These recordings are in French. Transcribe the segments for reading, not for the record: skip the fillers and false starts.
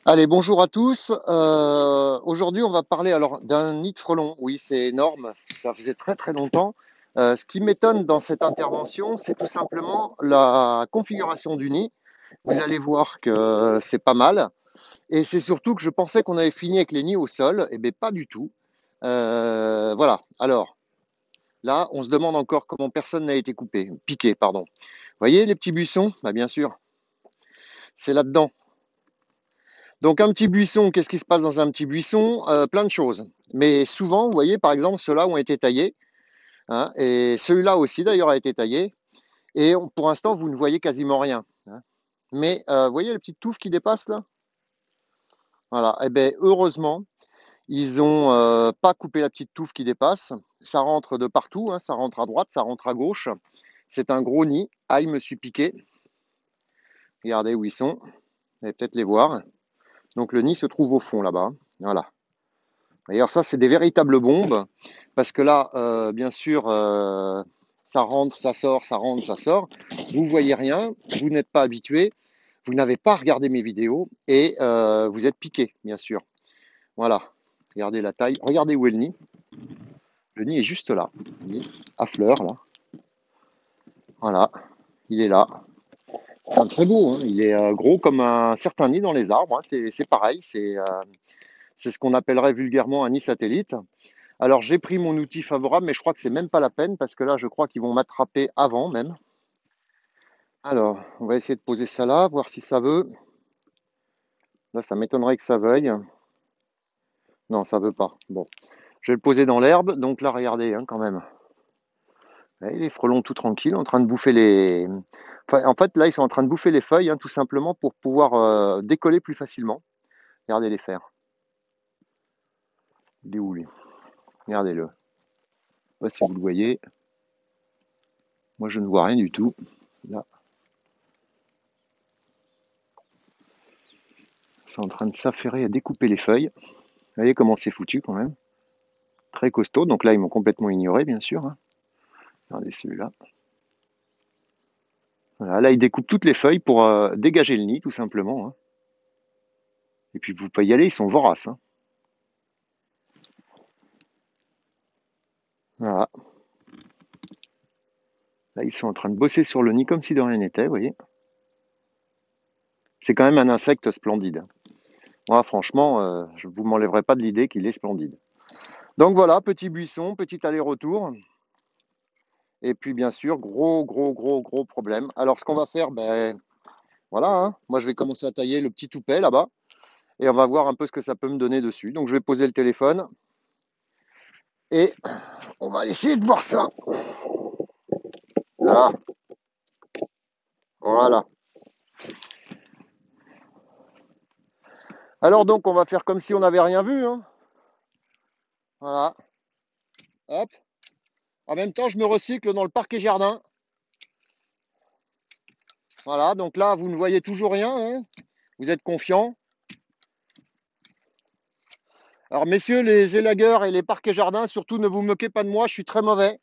Allez, bonjour à tous. Aujourd'hui, on va parler alors d'un nid de frelons. Oui, c'est énorme. Ça faisait très très longtemps. Ce qui m'étonne dans cette intervention, c'est tout simplement la configuration du nid. Vous allez voir que c'est pas mal. Et c'est surtout que je pensais qu'on avait fini avec les nids au sol. Eh bien, pas du tout. Voilà. Alors, là, on se demande encore comment personne n'a été piqué, pardon. Vous voyez les petits buissons? Bah, bien sûr, c'est là-dedans. Donc un petit buisson, qu'est-ce qui se passe dans un petit buisson? Plein de choses. Mais souvent, vous voyez, par exemple, ceux-là ont été taillés, hein, et celui-là aussi d'ailleurs a été taillé. Et pour l'instant, vous ne voyez quasiment rien, hein. Mais vous voyez les petites touffes qui dépassent là? Voilà. Eh bien, heureusement, ils ont pas coupé la petite touffe qui dépasse. Ça rentre de partout, hein, ça rentre à droite, ça rentre à gauche. C'est un gros nid. Ah, il me suis piqué. Regardez où ils sont. Vous allez peut-être les voir. Donc le nid se trouve au fond là-bas. Voilà. D'ailleurs, ça, c'est des véritables bombes, parce que là, bien sûr, ça rentre, ça sort, ça rentre, ça sort. Vous voyez rien, vous n'êtes pas habitué, vous n'avez pas regardé mes vidéos, et vous êtes piqué, bien sûr. Voilà, regardez la taille, regardez où est le nid. Le nid est juste là, vous voyez, à fleur, là. Voilà, il est là. C'est très beau, hein. Il est gros comme un certain nid dans les arbres, hein. C'est pareil, c'est ce qu'on appellerait vulgairement un nid satellite. Alors j'ai pris mon outil favorable, mais je crois que c'est même pas la peine parce que là, je crois qu'ils vont m'attraper avant même. Alors, on va essayer de poser ça là, voir si ça veut. Là, ça m'étonnerait que ça veuille. Non, ça veut pas. Bon, je vais le poser dans l'herbe. Donc là, regardez, hein, quand même. Vous les frelons tout tranquilles, en train de bouffer les. Enfin, en fait, là, ils sont en train de bouffer les feuilles, hein, tout simplement pour pouvoir décoller plus facilement. Regardez les faire. Il est où lui? Regardez-le. Je sais pas si vous le voyez. Moi, je ne vois rien du tout. Là, ils sont en train de s'affairer à découper les feuilles. Vous voyez comment c'est foutu quand même. Très costaud. Donc là, ils m'ont complètement ignoré, bien sûr, hein. Regardez celui-là. Voilà, là, ils découpent toutes les feuilles pour dégager le nid, tout simplement, hein. Et puis, vous pouvez y aller, ils sont voraces, hein. Voilà. Là, ils sont en train de bosser sur le nid comme si de rien n'était, vous voyez. C'est quand même un insecte splendide. Moi, franchement, je ne vous m'enlèverai pas de l'idée qu'il est splendide. Donc voilà, petit buisson, petit aller-retour. Et puis, bien sûr, gros, gros, gros, gros problème. Alors, ce qu'on va faire, ben voilà, hein. Moi, je vais commencer à tailler le petit toupet là-bas. Et on va voir un peu ce que ça peut me donner dessus. Donc, je vais poser le téléphone. Et on va essayer de voir ça. Là, voilà. Alors donc, on va faire comme si on n'avait rien vu, hein. Voilà. Hop. En même temps, je me recycle dans le parc et jardin. Voilà. Donc là, vous ne voyez toujours rien, hein. Vous êtes confiants. Alors, messieurs les élagueurs et les parcs et jardins, surtout ne vous moquez pas de moi, je suis très mauvais.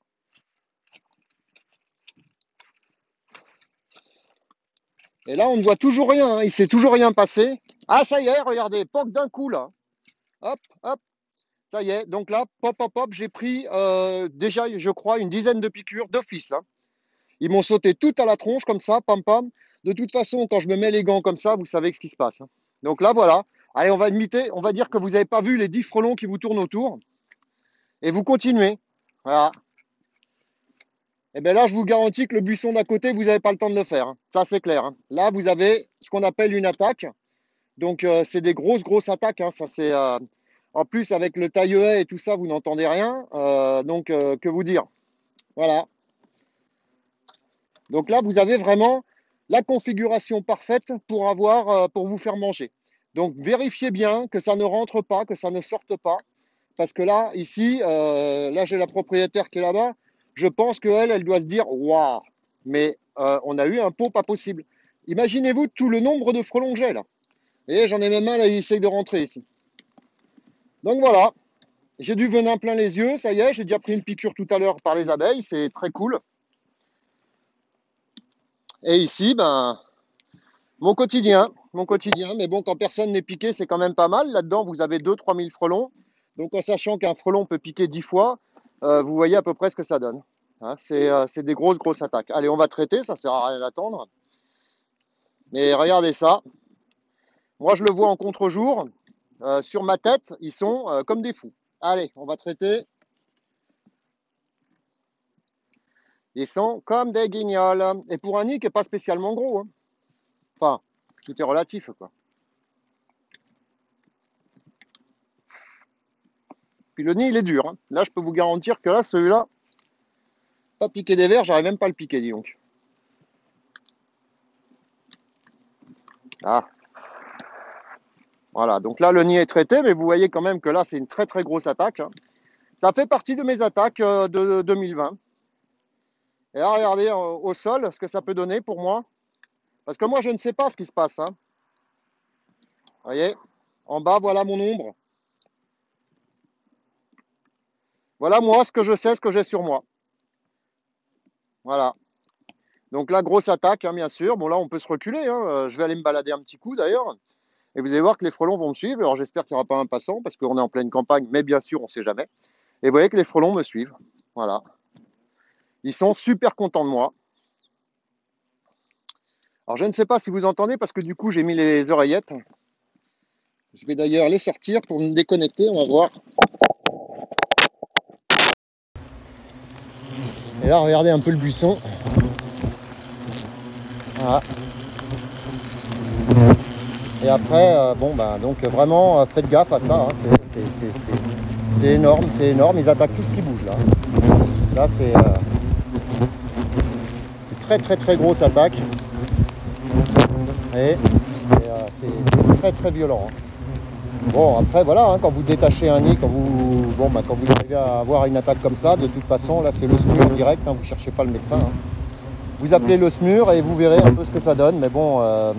Et là, on ne voit toujours rien, hein. Il s'est toujours rien passé. Ah, ça y est, regardez, poc d'un coup là. Hop, hop. Ça y est. Donc là, pop, pop, pop, j'ai pris déjà, je crois, une dizaine de piqûres d'office, hein. Ils m'ont sauté tout à la tronche comme ça, pam pam. De toute façon, quand je me mets les gants comme ça, vous savez ce qui se passe, hein. Donc là, voilà. Allez, on va imiter, on va dire que vous n'avez pas vu les 10 frelons qui vous tournent autour. Et vous continuez. Voilà. Et bien là, je vous garantis que le buisson d'à côté, vous n'avez pas le temps de le faire, hein. Ça, c'est clair, hein. Là, vous avez ce qu'on appelle une attaque. Donc, c'est des grosses, grosses attaques, hein. Ça, c'est, en plus, avec le taille-haie et tout ça, vous n'entendez rien. Donc, que vous dire? Voilà. Donc là, vous avez vraiment la configuration parfaite pour avoir, pour vous faire manger. Donc vérifiez bien que ça ne rentre pas, que ça ne sorte pas, parce que là, ici, là j'ai la propriétaire qui est là-bas. Je pense qu'elle, elle doit se dire, waouh, mais on a eu un pot pas possible. Imaginez-vous tout le nombre de frelons que j'ai là. Et j'en ai même un là, il essaye de rentrer ici. Donc voilà, j'ai du venin plein les yeux, ça y est, j'ai déjà pris une piqûre tout à l'heure par les abeilles, c'est très cool. Et ici, ben, mon quotidien. mon quotidien. Mais bon, quand personne n'est piqué, c'est quand même pas mal. Là-dedans, vous avez 2 000 à 3 000 frelons. Donc, en sachant qu'un frelon peut piquer 10 fois, vous voyez à peu près ce que ça donne. Hein, c'est des grosses attaques. Allez, on va traiter, ça sert à rien d'attendre. Mais regardez ça. Moi, je le vois en contre-jour. Sur ma tête, ils sont comme des fous. Allez, on va traiter. Ils sont comme des guignols. Et pour un nid qui n'est pas spécialement gros. Hein. Enfin, tout est relatif, quoi. Puis le nid, il est dur. Hein. Là, je peux vous garantir que là, celui-là, pas piquer des vers, j'arrive même pas à le piquer, dis donc. Ah. Voilà, donc là, le nid est traité, mais vous voyez quand même que là, c'est une très grosse attaque. Hein. Ça fait partie de mes attaques de 2020. Et là, regardez au sol ce que ça peut donner pour moi. Parce que moi, je ne sais pas ce qui se passe. Hein. Vous voyez, en bas, voilà mon ombre. Voilà moi ce que je sais, ce que j'ai sur moi. Voilà. Donc là, grosse attaque, hein, bien sûr. Bon, là, on peut se reculer. Hein. Je vais aller me balader un petit coup, d'ailleurs. Et vous allez voir que les frelons vont me suivre. Alors, j'espère qu'il n'y aura pas un passant, parce qu'on est en pleine campagne. Mais bien sûr, on ne sait jamais. Et vous voyez que les frelons me suivent. Voilà. Ils sont super contents de moi. Alors, je ne sais pas si vous entendez, parce que du coup, j'ai mis les oreillettes. Je vais d'ailleurs les sortir pour me déconnecter. On va voir. Et là, regardez un peu le buisson. Voilà. Et après, bon, ben, donc vraiment, faites gaffe à ça. Hein. C'est énorme, c'est énorme. Ils attaquent tout ce qui bouge là. Là, c'est très grosse attaque. Et c'est très violent. Hein. Bon, après, voilà, hein, quand vous détachez un nid, quand vous arrivez à avoir une attaque comme ça, de toute façon, là, c'est le SMUR direct. Hein, vous ne cherchez pas le médecin. Hein. Vous appelez le SMUR et vous verrez un peu ce que ça donne. Mais bon,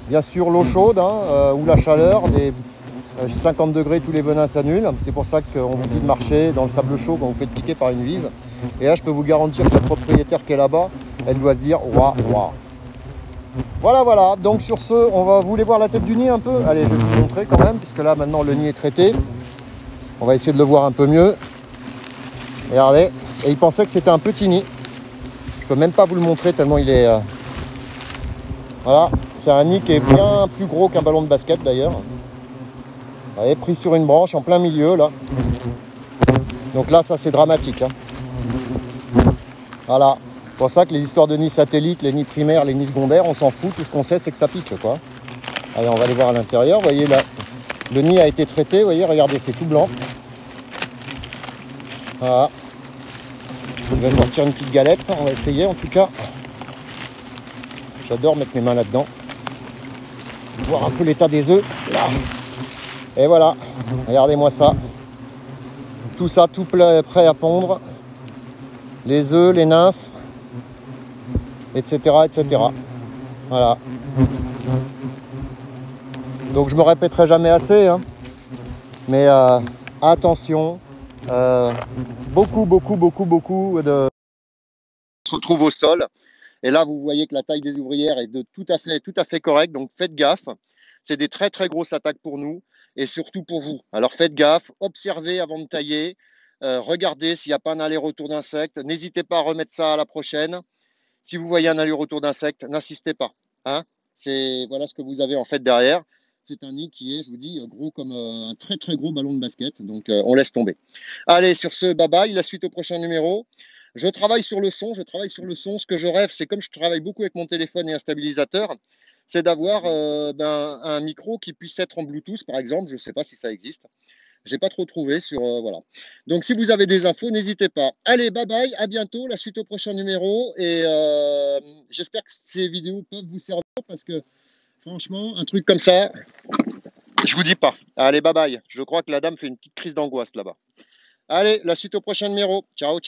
bien sûr, l'eau chaude hein, ou la chaleur, des 50 degrés, tous les venins s'annulent. C'est pour ça qu'on vous dit de marcher dans le sable chaud quand vous faites piquer par une vive. Et là, je peux vous garantir que la propriétaire qui est là-bas, elle doit se dire waouh, waouh. Voilà. Donc sur ce, vous voulez voir la tête du nid un peu? Allez, je vais vous montrer quand même, puisque là, maintenant, le nid est traité. On va essayer de le voir un peu mieux. Regardez. Et il pensait que c'était un petit nid. Je peux même pas vous le montrer tellement il est... Voilà. C'est un nid qui est bien plus gros qu'un ballon de basket d'ailleurs. Vous voyez, pris sur une branche en plein milieu là. Donc là, ça c'est dramatique. Hein. Voilà. C'est pour ça que les histoires de nids satellites, les nids primaires, les nids secondaires, on s'en fout. Tout ce qu'on sait, c'est que ça pique, quoi. Allez, on va aller voir à l'intérieur. Vous voyez là, le nid a été traité. Vous voyez, regardez, c'est tout blanc. Voilà. Je vais sortir une petite galette. On va essayer en tout cas. J'adore mettre mes mains là-dedans. Voir un peu l'état des œufs. Là. Et voilà. Regardez-moi ça. Tout ça, tout prêt à pondre. Les œufs, les nymphes, etc. Voilà. Donc je me répéterai jamais assez, hein. Mais attention, beaucoup de se retrouvent au sol. Et là, vous voyez que la taille des ouvrières est de tout à fait correcte. Donc faites gaffe. C'est des très grosses attaques pour nous et surtout pour vous. Alors faites gaffe, observez avant de tailler. Regardez s'il n'y a pas un aller-retour d'insectes. N'hésitez pas à remettre ça à la prochaine. Si vous voyez un aller-retour d'insectes, n'insistez pas. Hein, voilà ce que vous avez en fait derrière. C'est un nid qui est, je vous dis, gros comme un très gros ballon de basket. Donc on laisse tomber. Allez, sur ce, bye bye. La suite au prochain numéro. Je travaille sur le son. Ce que je rêve, c'est comme je travaille beaucoup avec mon téléphone et un stabilisateur, c'est d'avoir un micro qui puisse être en Bluetooth, par exemple. Je ne sais pas si ça existe. J'ai pas trop trouvé sur voilà. Donc si vous avez des infos, n'hésitez pas. Allez, bye bye, à bientôt, la suite au prochain numéro et j'espère que ces vidéos peuvent vous servir parce que franchement, un truc comme ça, je vous dis pas. Allez, bye bye. Je crois que la dame fait une petite crise d'angoisse là-bas. Allez, la suite au prochain numéro. Ciao.